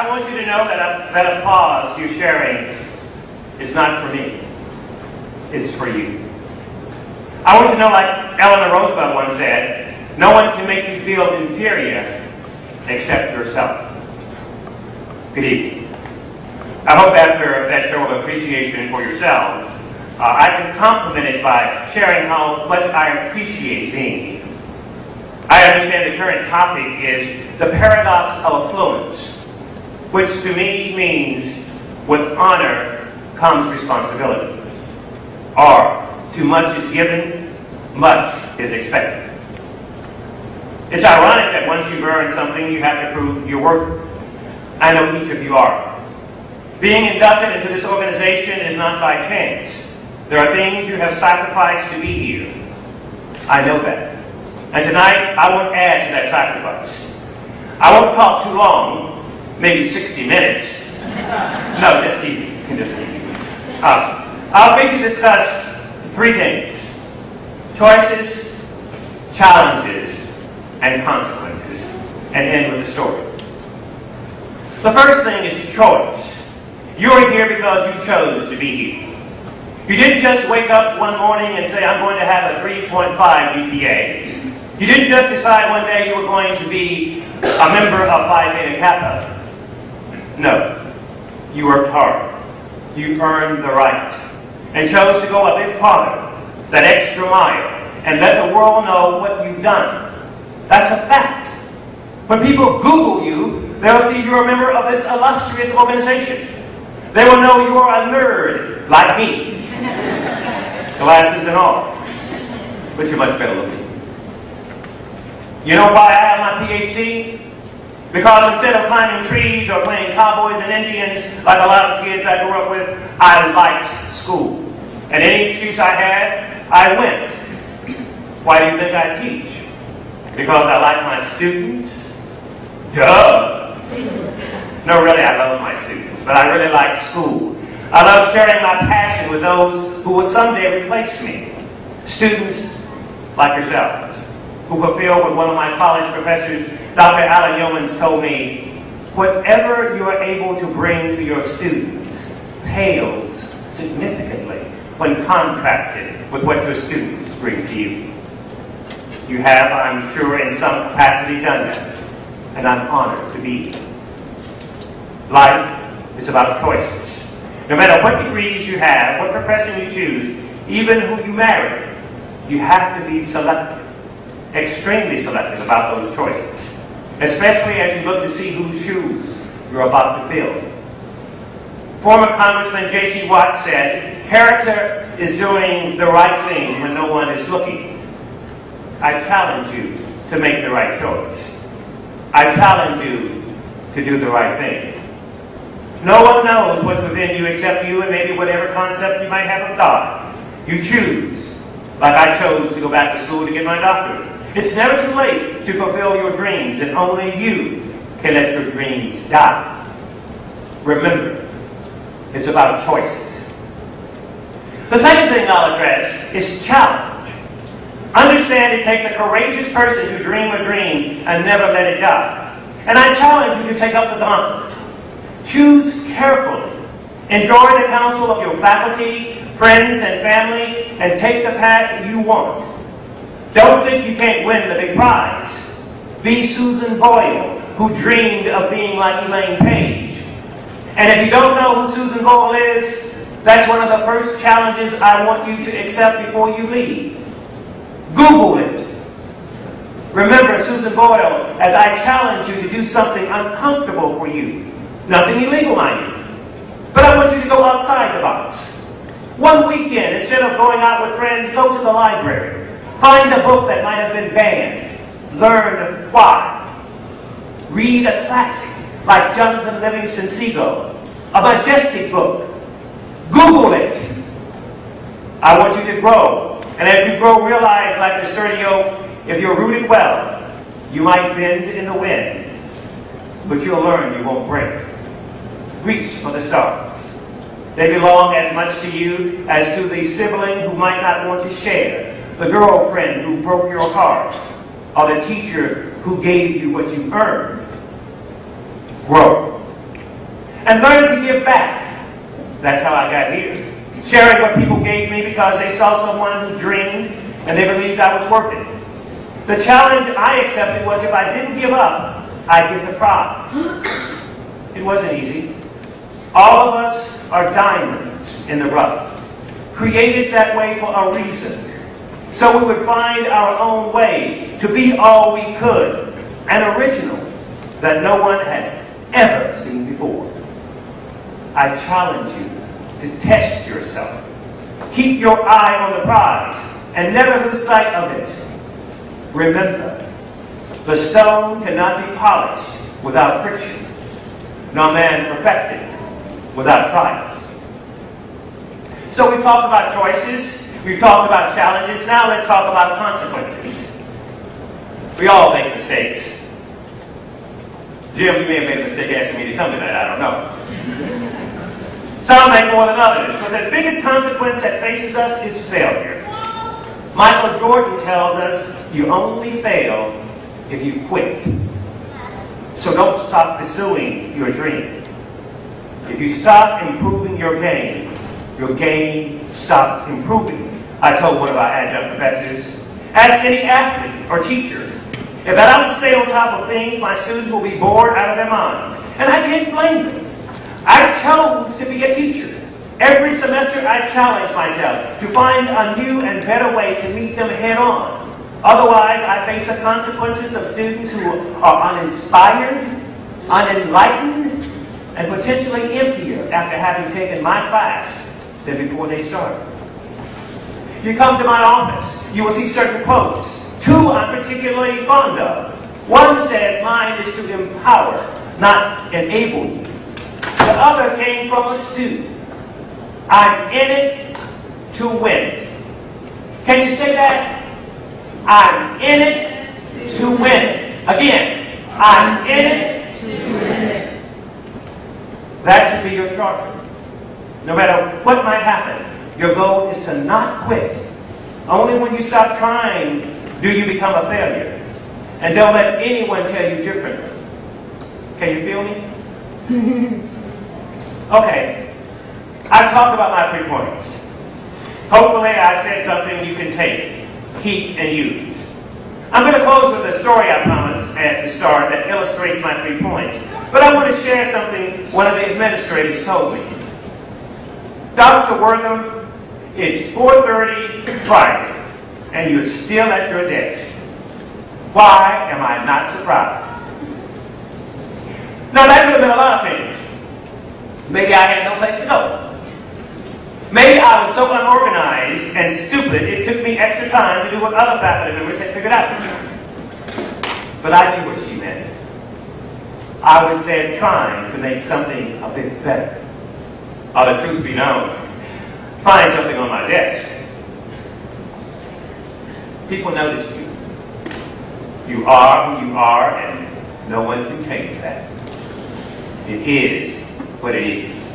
I want you to know that applause you're sharing is not for me. It's for you. I want you to know, like Eleanor Roosevelt once said, no one can make you feel inferior except yourself. Good evening. I hope after that show of appreciation for yourselves, I can compliment it by sharing how much I appreciate being here. I understand the current topic is the paradox of affluence, which to me means with honor comes responsibility. Or, too much is given, much is expected. It's ironic that once you've earned something, you have to prove you're worth it. I know each of you are. Being inducted into this organization is not by chance. There are things you have sacrificed to be here. I know that. And tonight, I won't add to that sacrifice. I won't talk too long, maybe 60 minutes. No, just easy. Just easy. I'll briefly discuss three things: choices, challenges, and consequences, and end with a story. The first thing is choice. You are here because you chose to be here. You didn't just wake up one morning and say, I'm going to have a 3.5 GPA. You didn't just decide one day you were going to be a member of Phi Beta Kappa. No. You worked hard. You earned the right and chose to go a bit farther, that extra mile, and let the world know what you've done. That's a fact. When people Google you, they'll see you're a member of this illustrious organization. They will know you are a nerd, like me. Glasses and all. But you're much better looking. You know why I have my PhD? Because instead of climbing trees or playing cowboys and Indians like a lot of kids I grew up with, I liked school. And any excuse I had, I went. Why do you think I teach? Because I like my students? Duh! No, really, I love my students, but I really like school. I love sharing my passion with those who will someday replace me. Students like yourselves, who fulfill what one of my college professors, Dr. Alan Yeomans, told me: whatever you are able to bring to your students pales significantly when contrasted with what your students bring to you. You have, I'm sure, in some capacity done that, and I'm honored to be here. Life is about choices. No matter what degrees you have, what profession you choose, even who you marry, you have to be selective, extremely selective about those choices, especially as you look to see whose shoes you're about to fill. Former Congressman J.C. Watt said, character is doing the right thing when no one is looking. I challenge you to make the right choice. I challenge you to do the right thing. No one knows what's within you except you and maybe whatever concept you might have of God. You choose, like I chose to go back to school to get my doctorate. It's never too late to fulfill your dreams, and only you can let your dreams die. Remember, it's about choices. The second thing I'll address is challenge. Understand it takes a courageous person to dream a dream and never let it die. And I challenge you to take up the gauntlet. Choose carefully. Enjoy the counsel of your faculty, friends, and family, and take the path you want. Don't think you can't win the big prize. Be Susan Boyle, who dreamed of being like Elaine Page. And if you don't know who Susan Boyle is, that's one of the first challenges I want you to accept before you leave. Google it. Remember Susan Boyle as I challenge you to do something uncomfortable for you. Nothing illegal, mind you. But I want you to go outside the box. One weekend, instead of going out with friends, go to the library. Find a book that might have been banned. Learn why. Read a classic like Jonathan Livingston Seagull, a majestic book. Google it. I want you to grow. And as you grow, realize, like the sturdy oak, if you're rooted well, you might bend in the wind, but you'll learn you won't break. Reach for the stars. They belong as much to you as to the sibling who might not want to share, the girlfriend who broke your heart, or the teacher who gave you what you earned. Grow. and learn to give back. That's how I got here. Sharing what people gave me because they saw someone who dreamed and they believed I was worth it. The challenge I accepted was if I didn't give up, I'd get the prize. It wasn't easy. All of us are diamonds in the rough, created that way for a reason. So we would find our own way to be all we could, an original that no one has ever seen before. I challenge you to test yourself. Keep your eye on the prize and never lose sight of it. Remember, the stone cannot be polished without friction, nor man perfected without trials. So we've talked about choices, we've talked about challenges, now let's talk about consequences. We all make mistakes. Jim, you may have made a mistake asking me to come tonight, I don't know. Some make more than others, but the biggest consequence that faces us is failure. Michael Jordan tells us you only fail if you quit. So don't stop pursuing your dream. If you stop improving your game stops improving. I told one of our adjunct professors, ask any athlete or teacher, if I don't stay on top of things, my students will be bored out of their minds. And I can't blame them. I chose to be a teacher. Every semester I challenge myself to find a new and better way to meet them head on. Otherwise, I face the consequences of students who are uninspired, unenlightened, and potentially emptier after having taken my class than before they started. You come to my office, you will see certain quotes. Two I'm particularly fond of. One says, mine is to empower, not enable you. The other came from a student. I'm in it to win it. Can you say that? I'm in it to win it. Again, I'm in it to win it. That should be your charter. No matter what might happen, your goal is to not quit. Only when you stop trying do you become a failure. And don't let anyone tell you differently. Can you feel me? Okay, I've talked about my 3 points. Hopefully I've said something you can take, keep, and use. I'm going to close with a story I promised at the start that illustrates my 3 points. But I want to share something one of the administrators told me. Dr. Wortham, it's 4:30 Friday, and you're still at your desk. Why am I not surprised? Now that could have been a lot of things. Maybe I had no place to go. Maybe I was so unorganized and stupid it took me extra time to do what other faculty members had figured out. But I knew what she meant. I was there trying to make something a bit better. Or the truth be known, find something on my desk. People notice you. You are who you are, and no one can change that. It is what it is.